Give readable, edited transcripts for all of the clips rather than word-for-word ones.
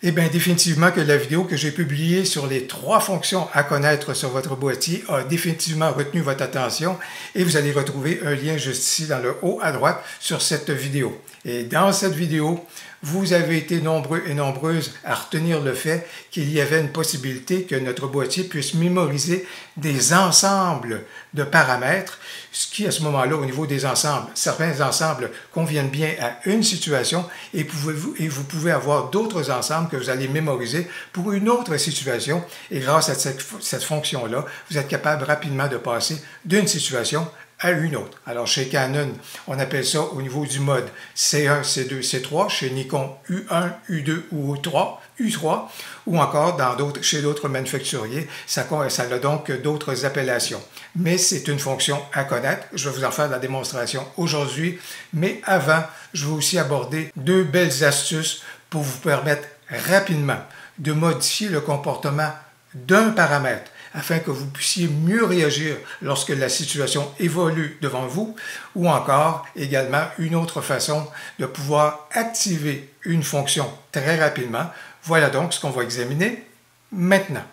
Eh bien, définitivement que la vidéo que j'ai publiée sur les 3 fonctions à connaître sur votre boîtier a définitivement retenu votre attention et vous allez retrouver un lien juste ici dans le haut à droite sur cette vidéo. Et dans cette vidéo, vous avez été nombreux et nombreuses à retenir le fait qu'il y avait une possibilité que notre boîtier puisse mémoriser des ensembles de paramètres, ce qui, à ce moment-là, au niveau des ensembles, certains ensembles conviennent bien à une situation et vous pouvez avoir d'autres ensembles que vous allez mémoriser pour une autre situation. Et grâce à cette fonction-là, vous êtes capable rapidement de passer d'une situation à une autre. Alors, chez Canon, on appelle ça au niveau du mode C1, C2, C3. Chez Nikon, U1, U2 ou U3, ou encore chez d'autres manufacturiers. Ça a donc d'autres appellations. Mais c'est une fonction à connaître. Je vais vous en faire la démonstration aujourd'hui. Mais avant, je vais aussi aborder 2 belles astuces pour vous permettre rapidement de modifier le comportement d'un paramètre afin que vous puissiez mieux réagir lorsque la situation évolue devant vous, ou encore également une autre façon de pouvoir activer une fonction très rapidement. Voilà donc ce qu'on va examiner maintenant.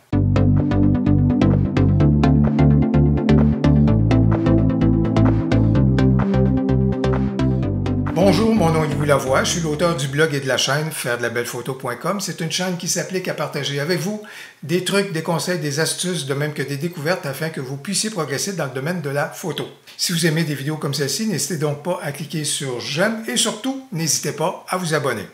Bonjour, mon nom est Louis Lavoie, je suis l'auteur du blog et de la chaîne fairedelabellephoto.com. C'est une chaîne qui s'applique à partager avec vous des trucs, des conseils, des astuces, de même que des découvertes afin que vous puissiez progresser dans le domaine de la photo. Si vous aimez des vidéos comme celle-ci, n'hésitez donc pas à cliquer sur j'aime et surtout, n'hésitez pas à vous abonner.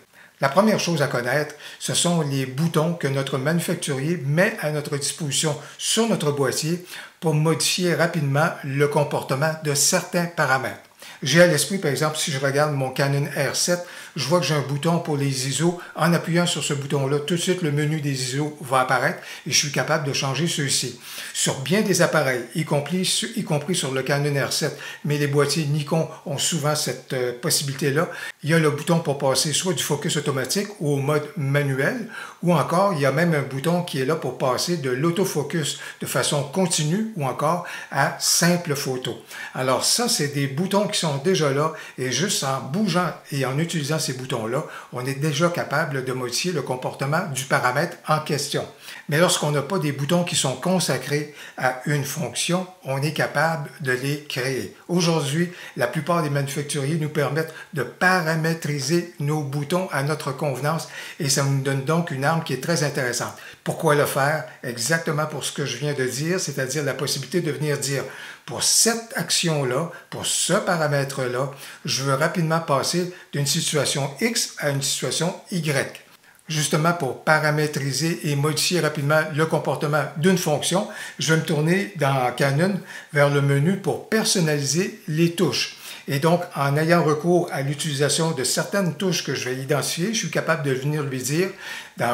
La première chose à connaître, ce sont les boutons que notre manufacturier met à notre disposition sur notre boîtier pour modifier rapidement le comportement de certains paramètres. J'ai à l'esprit, par exemple, si je regarde mon Canon R7, je vois que j'ai un bouton pour les ISO. En appuyant sur ce bouton-là, tout de suite, le menu des ISO va apparaître et je suis capable de changer ceux-ci. Sur bien des appareils, y compris sur le Canon R7, mais les boîtiers Nikon ont souvent cette possibilité-là, il y a le bouton pour passer soit du focus automatique ou au mode manuel, ou encore, il y a même un bouton qui est là pour passer de l'autofocus de façon continue ou encore à simple photo. Alors ça, c'est des boutons qui sont déjà là et juste en bougeant et en utilisant ces boutons-là, on est déjà capable de modifier le comportement du paramètre en question. Mais lorsqu'on n'a pas des boutons qui sont consacrés à une fonction, on est capable de les créer. Aujourd'hui, la plupart des manufacturiers nous permettent de paramétriser nos boutons à notre convenance et ça nous donne donc une arme qui est très intéressante. Pourquoi le faire? Exactement pour ce que je viens de dire, c'est-à-dire la possibilité de venir dire pour cette action-là, pour ce paramètre-là, je veux rapidement passer d'une situation X à une situation Y. Justement, pour paramétriser et modifier rapidement le comportement d'une fonction, je vais me tourner dans Canon vers le menu pour personnaliser les touches. Et donc, en ayant recours à l'utilisation de certaines touches que je vais identifier, je suis capable de venir lui dire,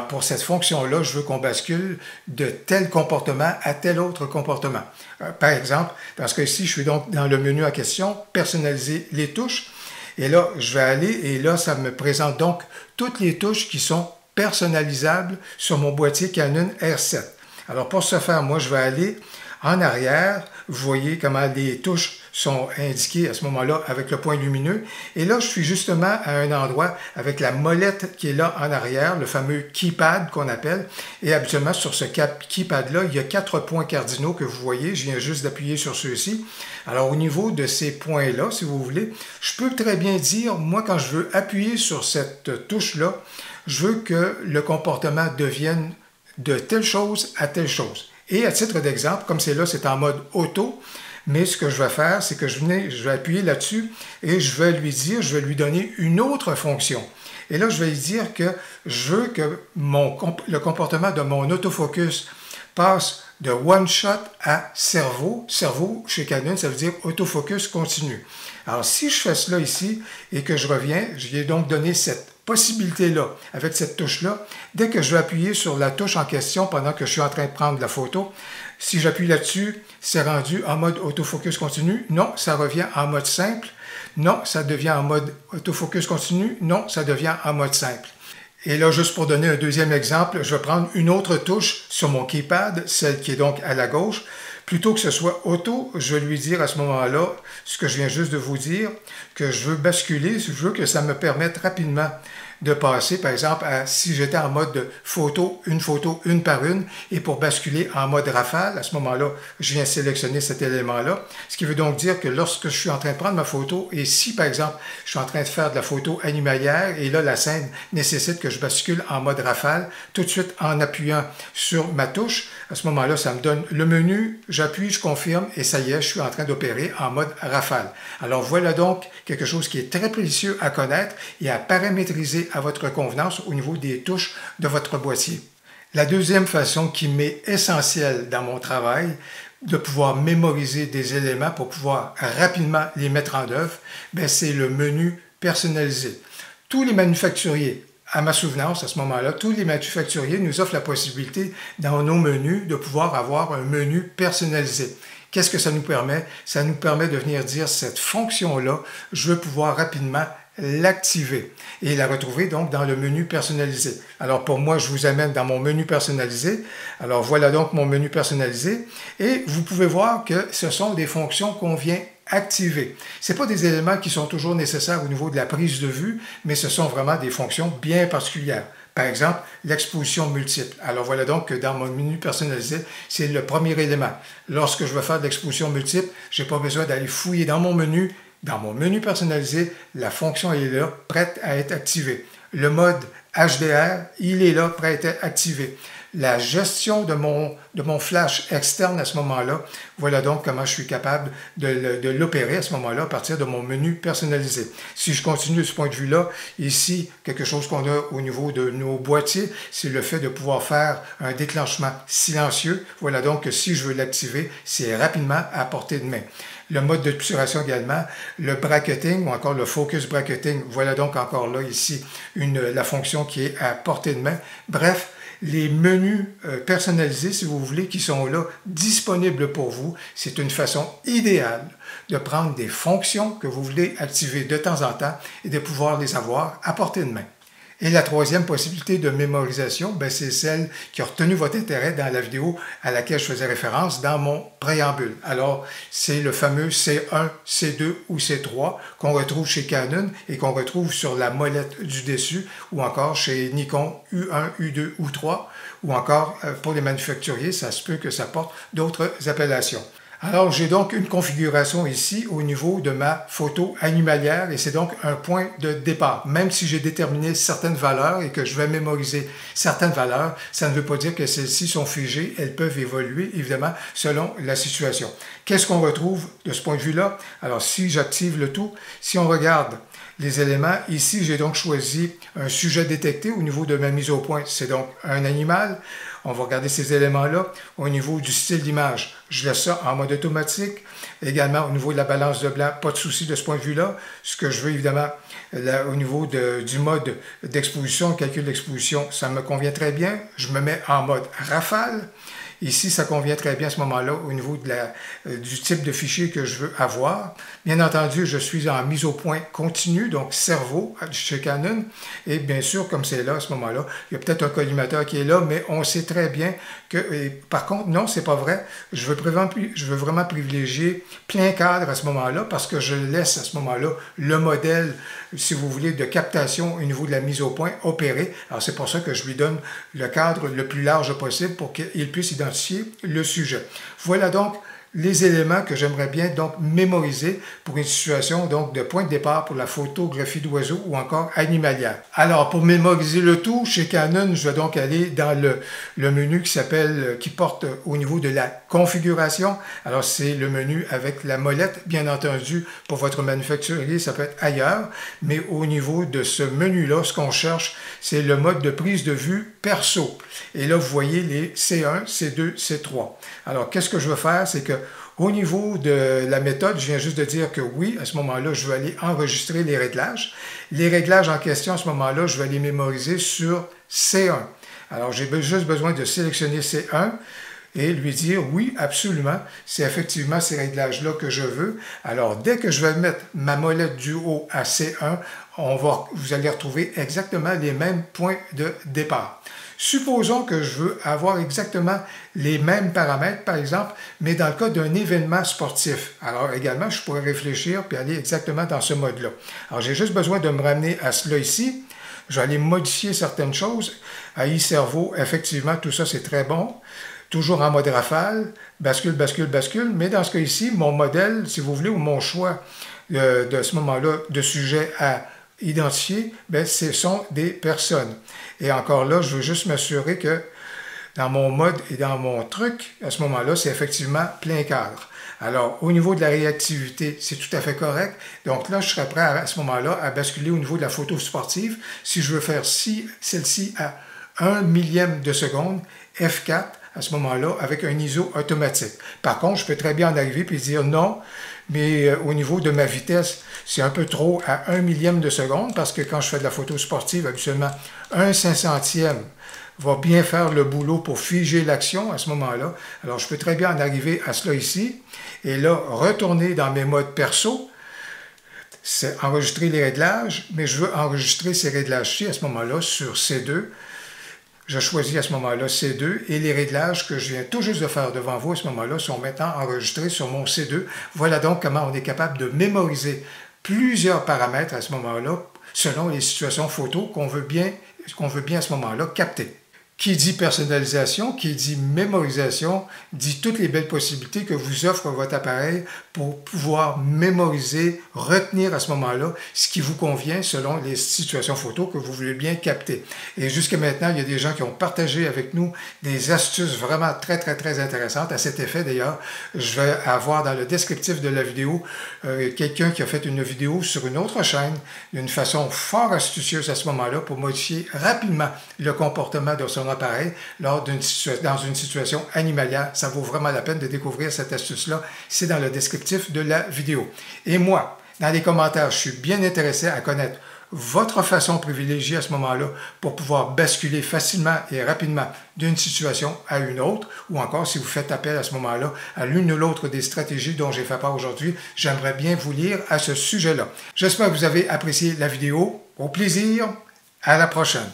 pour cette fonction-là, je veux qu'on bascule de tel comportement à tel autre comportement. Par exemple, parce que ici, je suis donc dans le menu en question, personnaliser les touches. Et là, je vais aller, et là, ça me présente donc toutes les touches qui sont personnalisables sur mon boîtier Canon R7. Alors, pour ce faire, moi, je vais aller en arrière. Vous voyez comment les touches sont indiquées à ce moment-là avec le point lumineux. Et là, je suis justement à un endroit avec la molette qui est là en arrière, le fameux keypad qu'on appelle. Et habituellement, sur ce keypad-là, il y a 4 points cardinaux que vous voyez. Je viens juste d'appuyer sur ceux-ci. Alors, au niveau de ces points-là, si vous voulez, je peux très bien dire, moi, quand je veux appuyer sur cette touche-là, je veux que le comportement devienne de telle chose à telle chose. Et à titre d'exemple, comme c'est là, c'est en mode auto, mais ce que je vais faire, c'est que je vais appuyer là-dessus et je vais lui donner une autre fonction. Et là, je vais lui dire que je veux que le comportement de mon autofocus passe de one shot à cerveau. Cerveau, chez Canon, ça veut dire autofocus continu. Alors, si je fais cela ici et que je reviens, je lui ai donc donné cette possibilité-là, avec cette touche-là, dès que je vais appuyer sur la touche en question pendant que je suis en train de prendre la photo, si j'appuie là-dessus, c'est rendu en mode autofocus continu. Non, ça revient en mode simple. Non, ça devient en mode autofocus continu. Non, ça devient en mode simple. Et là, juste pour donner un deuxième exemple, je vais prendre une autre touche sur mon keypad, celle qui est donc à la gauche. Plutôt que ce soit auto, je vais lui dire à ce moment-là, ce que je viens juste de vous dire, que je veux basculer, je veux que ça me permette rapidement de passer, par exemple, à si j'étais en mode photo, une par une, et pour basculer en mode rafale, à ce moment-là, je viens sélectionner cet élément-là. Ce qui veut donc dire que lorsque je suis en train de prendre ma photo, et si, par exemple, je suis en train de faire de la photo animalière, et là, la scène nécessite que je bascule en mode rafale, tout de suite en appuyant sur ma touche, à ce moment-là, ça me donne le menu, j'appuie, je confirme, et ça y est, je suis en train d'opérer en mode rafale. Alors voilà donc quelque chose qui est très précieux à connaître et à paramétriser à votre convenance au niveau des touches de votre boîtier. La deuxième façon qui m'est essentielle dans mon travail, de pouvoir mémoriser des éléments pour pouvoir rapidement les mettre en œuvre, c'est le menu personnalisé. Tous les manufacturiers, à ma souvenance, à ce moment-là, tous les manufacturiers nous offrent la possibilité, dans nos menus, de pouvoir avoir un menu personnalisé. Qu'est-ce que ça nous permet? Ça nous permet de venir dire cette fonction-là, je veux pouvoir rapidement l'activer et la retrouver donc dans le menu personnalisé. Alors pour moi, je vous amène dans mon menu personnalisé. Alors voilà donc mon menu personnalisé et vous pouvez voir que ce sont des fonctions qu'on vient activer. Ce ne sont pas des éléments qui sont toujours nécessaires au niveau de la prise de vue, mais ce sont vraiment des fonctions bien particulières. Par exemple, l'exposition multiple. Alors voilà donc que dans mon menu personnalisé, c'est le premier élément. Lorsque je veux faire de l'exposition multiple, je n'ai pas besoin d'aller fouiller dans mon menu. Dans mon menu personnalisé, la fonction est là, prête à être activée. Le mode HDR, il est là, prêt à être activé. La gestion de mon flash externe à ce moment-là, voilà donc comment je suis capable de l'opérer à ce moment-là à partir de mon menu personnalisé. Si je continue de ce point de vue-là, ici, quelque chose qu'on a au niveau de nos boîtiers, c'est le fait de pouvoir faire un déclenchement silencieux. Voilà donc que si je veux l'activer, c'est rapidement à portée de main. Le mode d'obturation également, le bracketing ou encore le focus bracketing. Voilà donc encore là ici la fonction qui est à portée de main. Bref, les menus personnalisés, si vous voulez, qui sont là, disponibles pour vous. C'est une façon idéale de prendre des fonctions que vous voulez activer de temps en temps et de pouvoir les avoir à portée de main. Et la troisième possibilité de mémorisation, c'est celle qui a retenu votre intérêt dans la vidéo à laquelle je faisais référence dans mon préambule. Alors, c'est le fameux C1, C2 ou C3 qu'on retrouve chez Canon et qu'on retrouve sur la molette du dessus ou encore chez Nikon U1, U2 ou U3 ou encore pour les manufacturiers, ça se peut que ça porte d'autres appellations. Alors, j'ai donc une configuration ici au niveau de ma photo animalière et c'est donc un point de départ. Même si j'ai déterminé certaines valeurs et que je vais mémoriser certaines valeurs, ça ne veut pas dire que celles-ci sont figées. Elles peuvent évoluer, évidemment, selon la situation. Qu'est-ce qu'on retrouve de ce point de vue-là? Alors, si j'active le tout, si on regarde les éléments, ici, j'ai donc choisi un sujet détecté au niveau de ma mise au point. C'est donc un animal. On va regarder ces éléments-là. Au niveau du style d'image, je laisse ça en mode automatique. Également, au niveau de la balance de blanc, pas de souci de ce point de vue-là. Ce que je veux, évidemment, là, au niveau du mode d'exposition, calcul d'exposition, ça me convient très bien. Je me mets en mode rafale. Ici, ça convient très bien à ce moment-là au niveau du type de fichier que je veux avoir. Bien entendu, je suis en mise au point continue, donc cerveau chez Canon. Et bien sûr, comme c'est là à ce moment-là, il y a peut-être un collimateur qui est là, mais on sait très bien que, par contre, non, c'est pas vrai. Je veux vraiment privilégier plein cadre à ce moment-là parce que je laisse à ce moment-là le modèle, si vous voulez, de captation au niveau de la mise au point opérer. Alors, c'est pour ça que je lui donne le cadre le plus large possible pour qu'il puisse identifier le sujet. Voilà donc les éléments que j'aimerais bien donc mémoriser pour une situation donc de point de départ pour la photographie d'oiseaux ou encore animalière. Alors pour mémoriser le tout, chez Canon, je vais donc aller dans le menu qui porte au niveau de la configuration. Alors c'est le menu avec la molette, bien entendu, pour votre manufacturier, ça peut être ailleurs, mais au niveau de ce menu-là, ce qu'on cherche, c'est le mode de prise de vue perso. Et là, vous voyez les C1, C2, C3. Alors, qu'est-ce que je veux faire? C'est que au niveau de la méthode, je viens juste de dire que oui, à ce moment-là, je vais aller enregistrer les réglages. Les réglages en question, à ce moment-là, je vais les mémoriser sur C1. Alors, j'ai juste besoin de sélectionner C1 et lui dire oui, absolument, c'est effectivement ces réglages-là que je veux. Alors, dès que je vais mettre ma molette du haut à C1, vous allez retrouver exactement les mêmes points de départ. Supposons que je veux avoir exactement les mêmes paramètres, par exemple, mais dans le cas d'un événement sportif. Alors également, je pourrais réfléchir puis aller exactement dans ce mode-là. Alors j'ai juste besoin de me ramener à cela ici. Je vais aller modifier certaines choses. À iCerveau, effectivement, tout ça, c'est très bon. Toujours en mode rafale, bascule, bascule, bascule. Mais dans ce cas ici, mon modèle, si vous voulez, ou mon choix de ce moment-là de sujet à identifier, bien, ce sont des personnes. Et encore là, je veux juste m'assurer que dans mon mode et dans mon truc, à ce moment-là, c'est effectivement plein cadre. Alors, au niveau de la réactivité, c'est tout à fait correct. Donc là, je serais prêt à ce moment-là à basculer au niveau de la photo sportive. Si je veux faire celle-ci à 1 millième de seconde, F4, à ce moment-là, avec un ISO automatique. Par contre, je peux très bien en arriver et dire non, mais au niveau de ma vitesse, c'est un peu trop à 1 millième de seconde parce que quand je fais de la photo sportive, habituellement, 1/500e va bien faire le boulot pour figer l'action à ce moment-là. Alors, je peux très bien en arriver à cela ici. Et là, retourner dans mes modes perso, c'est enregistrer les réglages, mais je veux enregistrer ces réglages-ci à ce moment-là sur C2. Je choisis à ce moment-là C2 et les réglages que je viens tout juste de faire devant vous à ce moment-là sont maintenant enregistrés sur mon C2. Voilà donc comment on est capable de mémoriser plusieurs paramètres à ce moment-là selon les situations photo qu'on veut bien à ce moment-là capter. Qui dit personnalisation, qui dit mémorisation, dit toutes les belles possibilités que vous offre votre appareil pour pouvoir mémoriser, retenir à ce moment-là ce qui vous convient selon les situations photo que vous voulez bien capter. Et jusqu'à maintenant, il y a des gens qui ont partagé avec nous des astuces vraiment très, très, très intéressantes. À cet effet, d'ailleurs, je vais avoir dans le descriptif de la vidéo quelqu'un qui a fait une vidéo sur une autre chaîne d'une façon fort astucieuse à ce moment-là pour modifier rapidement le comportement de son appareil dans une situation animalière. Ça vaut vraiment la peine de découvrir cette astuce-là. C'est dans le descriptif de la vidéo. Et moi, dans les commentaires, je suis bien intéressé à connaître votre façon privilégiée à ce moment-là pour pouvoir basculer facilement et rapidement d'une situation à une autre, ou encore si vous faites appel à ce moment-là à l'une ou l'autre des stratégies dont j'ai fait part aujourd'hui, j'aimerais bien vous lire à ce sujet-là. J'espère que vous avez apprécié la vidéo. Au plaisir, à la prochaine.